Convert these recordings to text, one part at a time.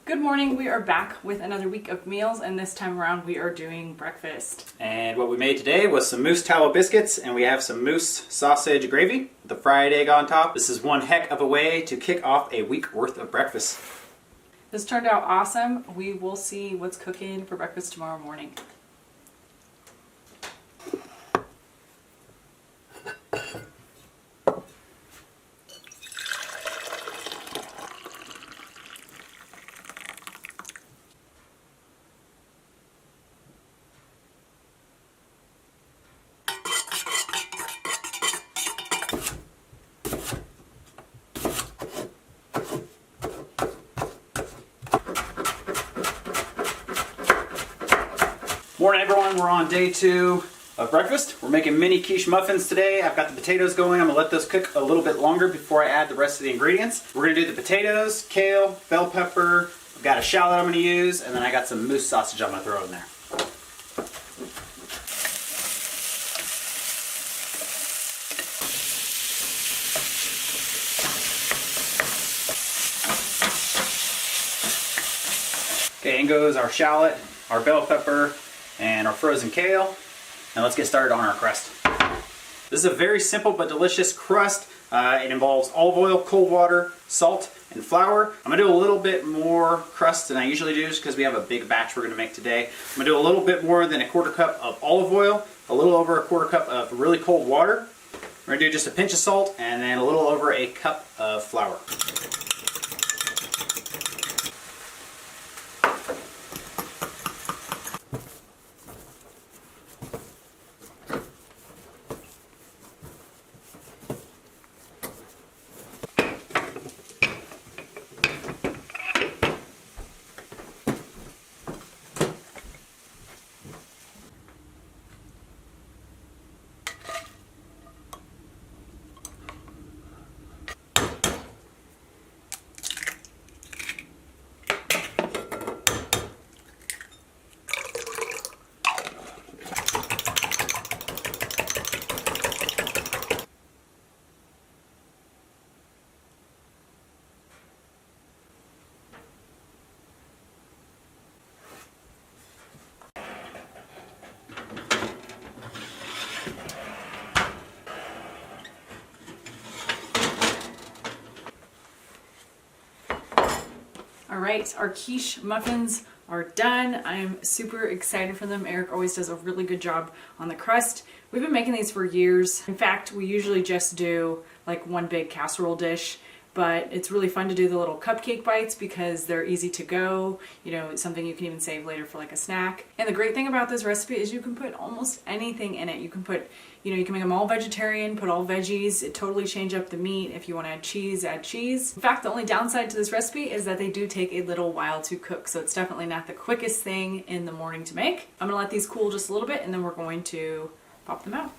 Good morning, we are back with another week of meals, and this time around we are doing breakfast. And what we made today was some mousse tallow biscuits, and we have some mousse sausage gravy with a fried egg on top. This is one heck of a way to kick off a week worth of breakfast. This turned out awesome. We will see what's cooking for breakfast tomorrow morning. Morning everyone, we're on day 2 of breakfast. We're making mini quiche muffins today. I've got the potatoes going. I'm gonna let those cook a little bit longer before I add the rest of the ingredients. We're gonna do the potatoes, kale, bell pepper, I've got a shallot I'm gonna use, and then I got some mousse sausage I'm gonna throw in there. Okay, in goes our shallot, our bell pepper, and our frozen kale. And let's get started on our crust. This is a very simple but delicious crust. It involves olive oil, cold water, salt, and flour. I'm gonna do a little bit more crust than I usually do just because we have a big batch we're gonna make today. I'm gonna do a little bit more than a quarter cup of olive oil, a little over a quarter cup of really cold water. We're gonna do just a pinch of salt and then a little over a cup of flour. Alright, our quiche muffins are done. I'm super excited for them. Eric always does a really good job on the crust. We've been making these for years. In fact, we usually just do like one big casserole dish, but it's really fun to do the little cupcake bites because they're easy to go. You know, it's something you can even save later for like a snack. And the great thing about this recipe is you can put almost anything in it. You can put, you know, you can make them all vegetarian, put all veggies. It totally change up the meat. If you want to add cheese, add cheese. In fact, the only downside to this recipe is that they do take a little while to cook. So it's definitely not the quickest thing in the morning to make. I'm gonna let these cool just a little bit and then we're going to pop them out.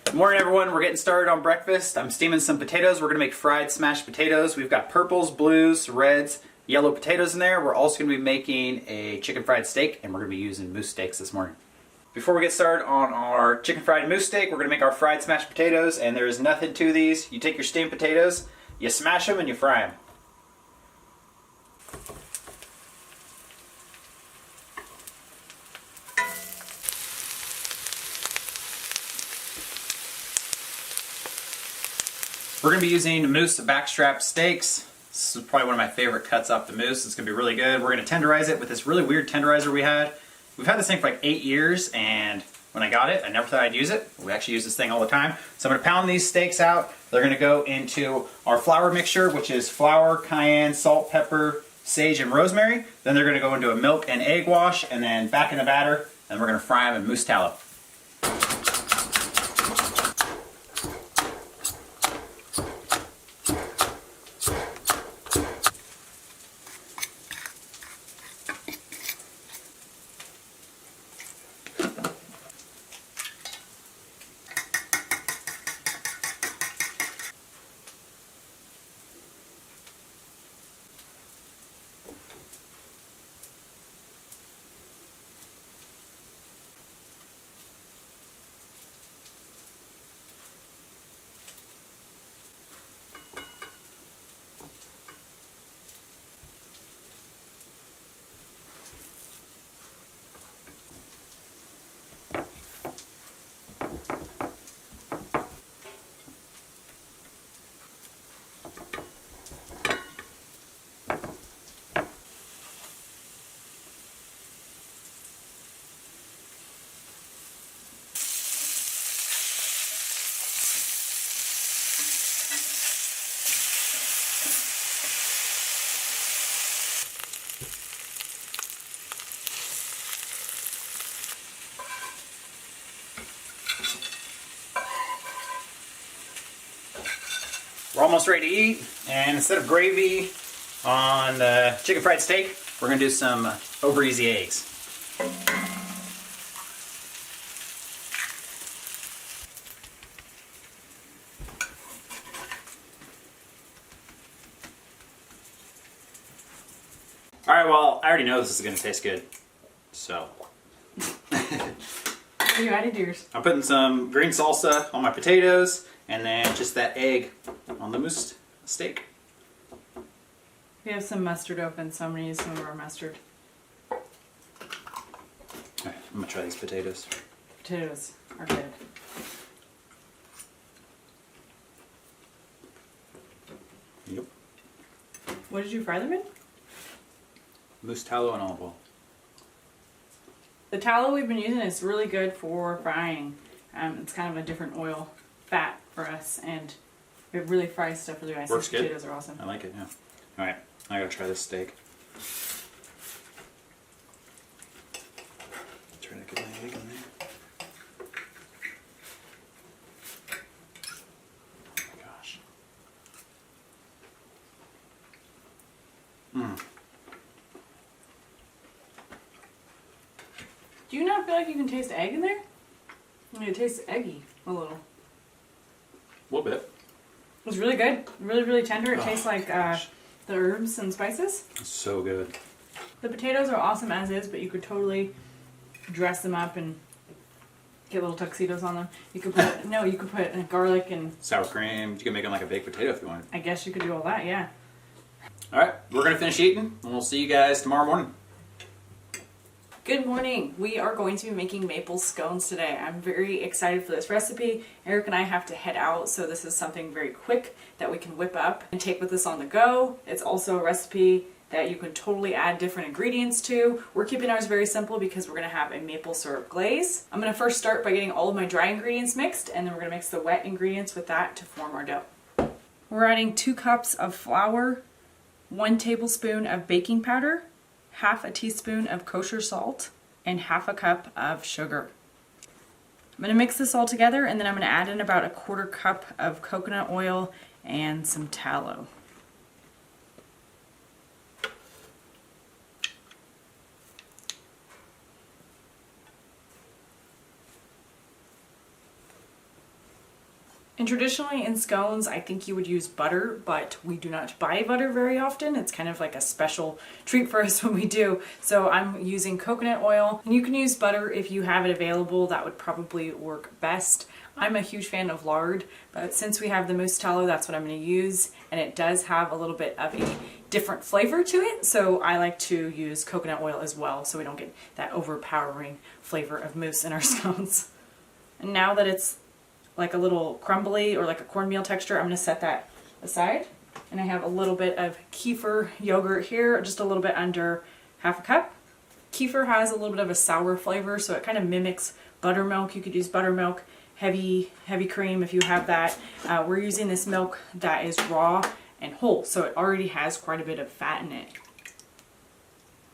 Good morning everyone, we're getting started on breakfast. I'm steaming some potatoes. We're gonna make fried smashed potatoes. We've got purples, blues, reds, yellow potatoes in there. We're also gonna be making a chicken fried steak, and we're gonna be using mousse steaks this morning. Before we get started on our chicken fried mousse steak, we're gonna make our fried smashed potatoes, and there is nothing to these. You take your steamed potatoes, you smash them and you fry them. We're going to be using mousse backstrap steaks. This is probably one of my favorite cuts off the mousse. It's going to be really good. We're going to tenderize it with this really weird tenderizer we had. We've had this thing for like 8 years, and when I got it, I never thought I'd use it. We actually use this thing all the time. So I'm going to pound these steaks out. They're going to go into our flour mixture, which is flour, cayenne, salt, pepper, sage, and rosemary. Then they're going to go into a milk and egg wash, and then back in the batter, and we're going to fry them in mousse tallow. We're almost ready to eat, and instead of gravy on the chicken fried steak, we're gonna do some 𝐒𝐻𝐷𝐸𝐷𝐸𝐷𝐸 eggs. All right, well, I already know this is gonna taste good, so. What are you adding to yours? I'm putting some green salsa on my potatoes, and then just that egg on the mousse steak. We have some mustard open, so I'm going to use some of our mustard. Alright, I'm going to try these potatoes. Potatoes are good. Yep. What did you fry them in? Mousse tallow and olive oil. The tallow we've been using is really good for frying. It's kind of a different oil fat for us, and it really fries stuff really nice. Works good. Potatoes are awesome. I like it, yeah. Alright, I gotta try this steak. Try to get my egg in there. Oh my gosh. Mmm. Do you not feel like you can taste egg in there? I mean, it tastes eggy a little. A little bit. It's really good. Really, really tender. It tastes like gosh. the herbs and spices. It's so good. The potatoes are awesome as is, but you could totally dress them up and get little tuxedos on them. You could put you could put garlic and Sour cream. You can make them like a baked potato if you want. I guess you could do all that, yeah. Alright, we're gonna finish eating, and we'll see you guys tomorrow morning. Good morning. We are going to be making maple scones today. I'm very excited for this recipe. Eric and I have to head out, so this is something very quick that we can whip up and take with us on the go. It's also a recipe that you can totally add different ingredients to. We're keeping ours very simple because we're going to have a maple syrup glaze. I'm going to first start by getting all of my dry ingredients mixed, and then we're going to mix the wet ingredients with that to form our dough. We're adding 2 cups of flour, 1 tablespoon of baking powder, half a teaspoon of kosher salt, and half a cup of sugar. I'm going to mix this all together, and then I'm going to add in about 1/4 cup of coconut oil and some tallow. And traditionally in scones, I think you would use butter, but we do not buy butter very often. It's kind of like a special treat for us when we do. So I'm using coconut oil, and you can use butter if you have it available. That would probably work best. I'm a huge fan of lard, but since we have the mousse tallow, that's what I'm going to use. And it does have a little bit of a different flavor to it. So I like to use coconut oil as well, so we don't get that overpowering flavor of mousse in our scones. And now that it's like a little crumbly or like a cornmeal texture, I'm going to set that aside. And I have a little bit of kefir yogurt here, just a little bit under half a cup. Kefir has a little bit of a sour flavor, so it kind of mimics buttermilk. You could use buttermilk, heavy cream if you have that. We're using this milk that is raw and whole, so it already has quite a bit of fat in it.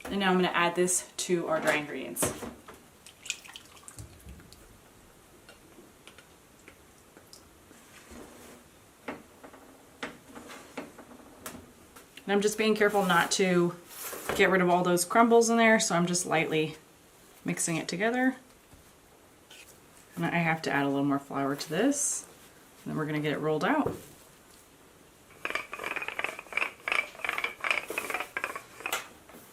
And now I'm going to add this to our dry ingredients. And I'm just being careful not to get rid of all those crumbles in there, so I'm just lightly mixing it together. And I have to add a little more flour to this, and then we're going to get it rolled out.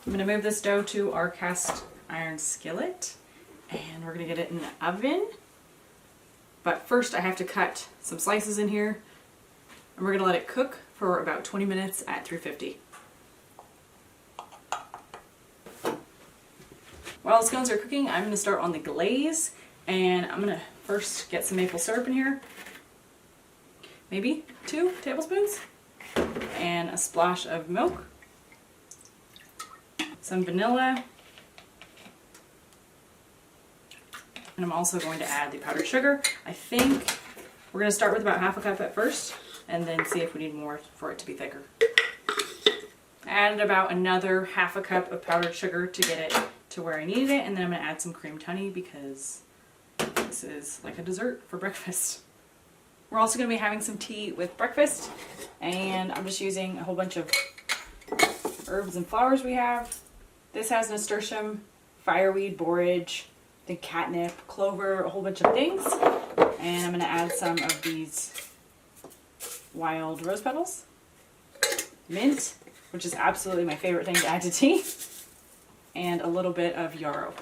I'm going to move this dough to our cast iron skillet, and we're going to get it in the oven. But first I have to cut some slices in here, and we're going to let it cook for about 20 minutes at 350. While the scones are cooking, I'm going to start on the glaze, and I'm going to first get some maple syrup in here, maybe 2 tablespoons, and a splash of milk, some vanilla, and I'm also going to add the powdered sugar. I think we're going to start with about half a cup at first, and then see if we need more for it to be thicker. I added about another half a cup of powdered sugar to get it to where I needed it, and then I'm going to add some creamed honey because this is like a dessert for breakfast. We're also going to be having some tea with breakfast, and I'm just using a whole bunch of herbs and flowers we have. This has nasturtium, fireweed, borage, the catnip, clover, a whole bunch of things. And I'm going to add some of these wild rose petals, mint, which is absolutely my favorite thing to add to tea, and a little bit of yarrow.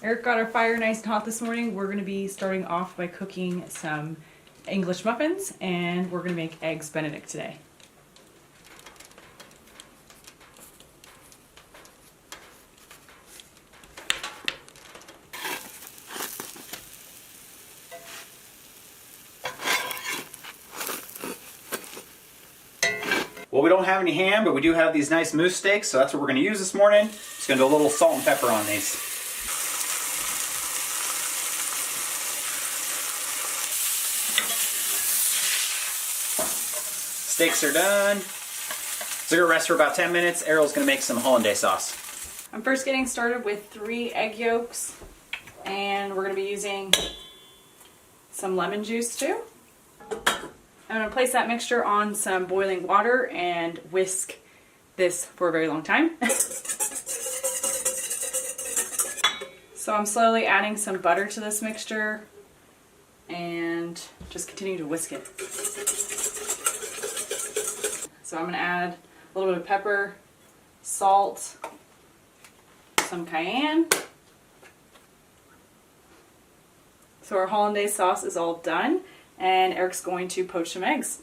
Eric got our fire nice and hot this morning. We're going to be starting off by cooking some English muffins, and we're going to make eggs Benedict today. Well, we don't have any ham, but we do have these nice moose steaks, so that's what we're going to use this morning. Just going to do a little salt and pepper on these. Steaks are done. So we're going to rest for about 10 minutes. Arielle's going to make some hollandaise sauce. I'm first getting started with 3 egg yolks, and we're going to be using some lemon juice too. I'm going to place that mixture on some boiling water and whisk this for a very long time. So I'm slowly adding some butter to this mixture and just continue to whisk it. So I'm going to add a little bit of pepper, salt, some cayenne. So our hollandaise sauce is all done, and Eric's going to poach some eggs.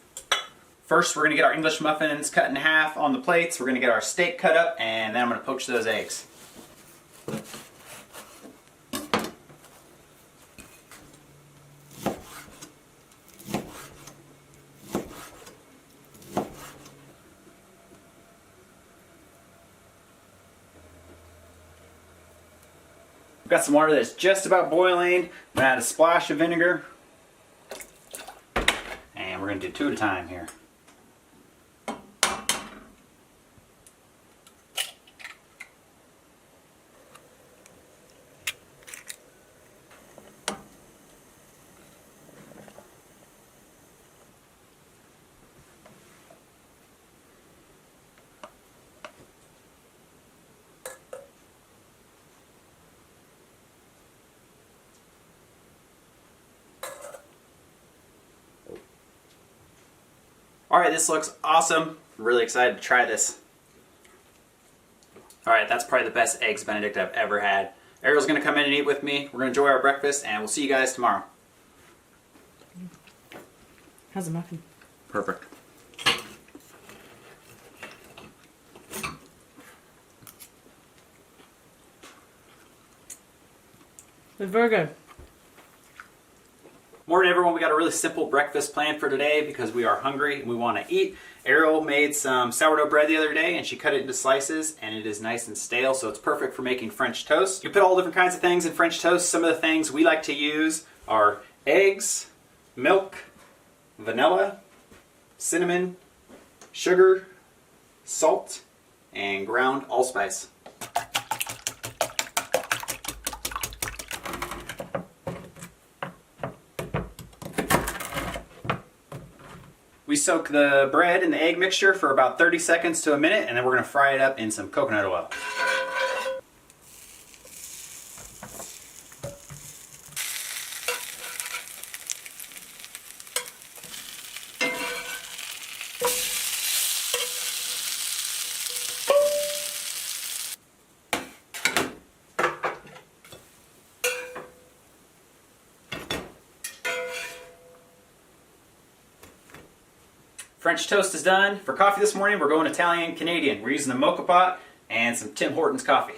First, we're going to get our English muffins cut in half on the plates. We're going to get our steak cut up, and then I'm going to poach those eggs. We've got some water that's just about boiling. I'm going to add a splash of vinegar. And we're going to do 2 at a time here. Alright, this looks awesome. I'm really excited to try this. Alright, that's probably the best eggs Benedict I've ever had. Arielle's going to come in and eat with me. We're going to enjoy our breakfast, and we'll see you guys tomorrow. How's the muffin? Perfect. It's very good. Morning everyone, we got a really simple breakfast planned for today because we are hungry and we want to eat. Arielle made some sourdough bread the other day and she cut it into slices and it is nice and stale, so it's perfect for making French toast. You put all different kinds of things in French toast. Some of the things we like to use are eggs, milk, vanilla, cinnamon, sugar, salt, and ground allspice. We soak the bread in the egg mixture for about 30 seconds to a minute, and then we're going to fry it up in some coconut oil. French toast is done. For coffee this morning, we're going Italian Canadian. We're using the mocha pot and some Tim Hortons coffee.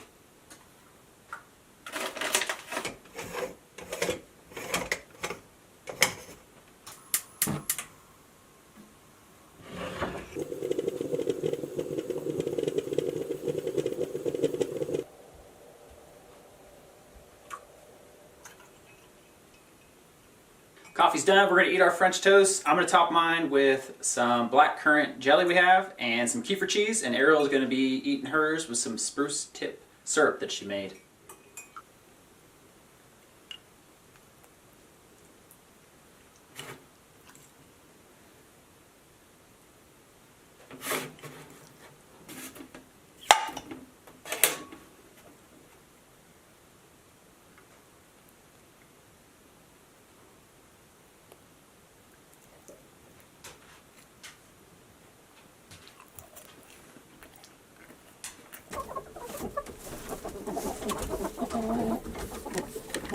Coffee's done. We're going to eat our French toast. I'm going to top mine with some black currant jelly we have and some kefir cheese, and Arielle is going to be eating hers with some spruce tip syrup that she made.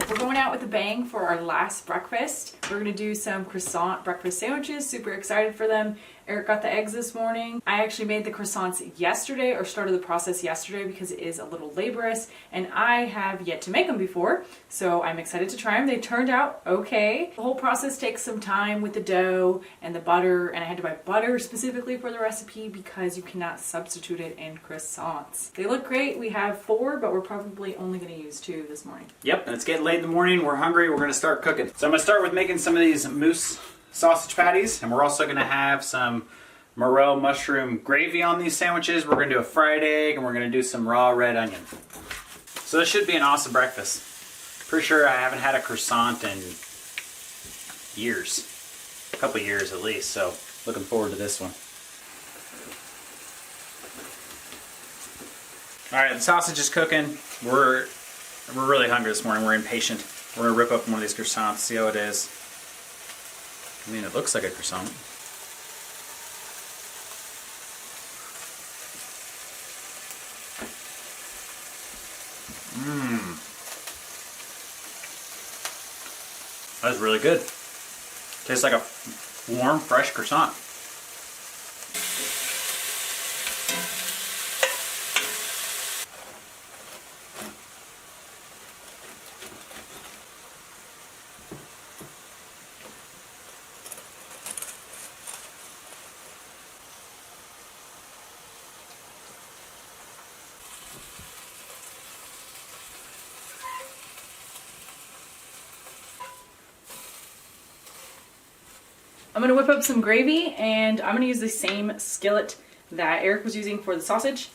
We're going out with a bang for our last breakfast. We're gonna do some croissant breakfast sandwiches. Super excited for them. Eric got the eggs this morning. I actually made the croissants yesterday, or started the process yesterday, because it is a little laborious and I have yet to make them before. So I'm excited to try them. They turned out okay. The whole process takes some time with the dough and the butter, and I had to buy butter specifically for the recipe because you cannot substitute it in croissants. They look great. We have 4, but we're probably only gonna use 2 this morning. Yep, and it's getting late in the morning. We're hungry. We're going to start cooking. So I'm going to start with making some of these mousse sausage patties, and we're also going to have some morel mushroom gravy on these sandwiches. We're going to do a fried egg, and we're going to do some raw red onion. So this should be an awesome breakfast. Pretty sure I haven't had a croissant in years. A couple years at least, so looking forward to this one. Alright, the sausage is cooking. We're really hungry this morning. We're impatient. We're going to rip up one of these croissants, see how it is. I mean, it looks like a croissant. That's really good. Tastes like a warm, fresh croissant. I'm gonna whip up some gravy, and I'm gonna use the same skillet that Eric was using for the sausage.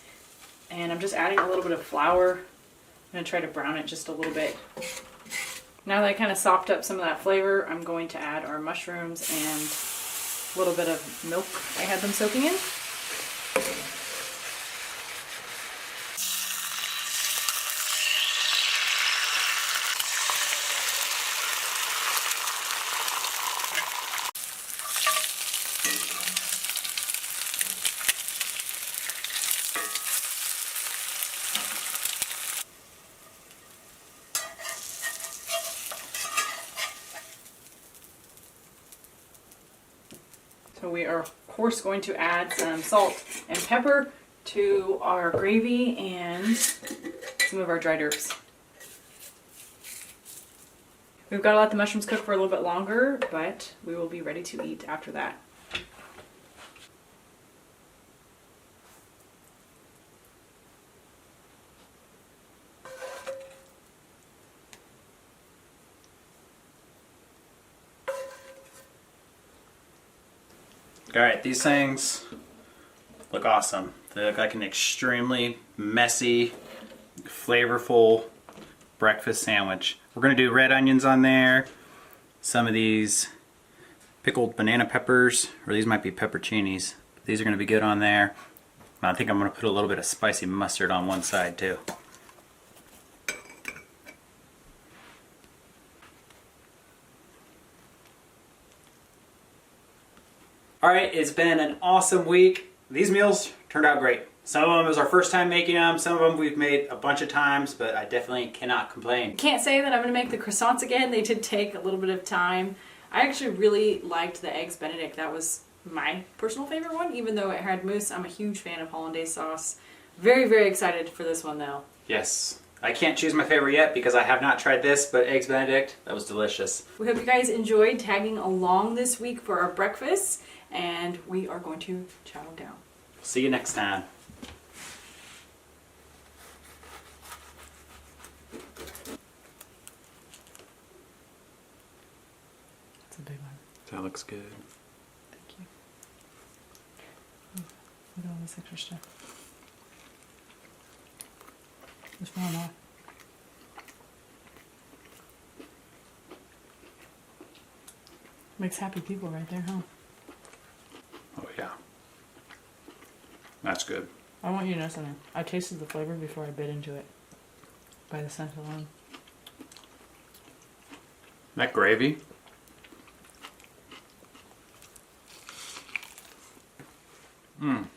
And I'm just adding a little bit of flour. I'm gonna try to brown it just a little bit. Now that I kind of sopped up some of that flavor, I'm going to add our mushrooms and a little bit of milk I had them soaking in. So we are, of course, going to add some salt and pepper to our gravy and some of our dried herbs. We've got to let the mushrooms cook for a little bit longer, but we will be ready to eat after that. Alright, these things look awesome. They look like an extremely messy, flavorful breakfast sandwich. We're going to do red onions on there, some of these pickled banana peppers, or these might be pepperoncinis. These are going to be good on there. I think I'm going to put a little bit of spicy mustard on one side too. Alright, it's been an awesome week. These meals turned out great. Some of them was our first time making them, some of them we've made a bunch of times, but I definitely cannot complain. Can't say that I'm going to make the croissants again. They did take a little bit of time. I actually really liked the eggs Benedict. That was my personal favorite one, even though it had mousse. I'm a huge fan of hollandaise sauce. Very, very excited for this one though. Yes. I can't choose my favorite yet because I have not tried this, but Eggs Benedict, that was delicious. We hope you guys enjoyed tagging along this week for our breakfast, and we are going to chow down. See you next time. That's a big one. That looks good. Thank you. Oh, look at all this extra stuff. It's falling off. Makes happy people right there, huh? Oh yeah. That's good. I want you to know something. I tasted the flavor before I bit into it. By the scent alone. That gravy. Mmm.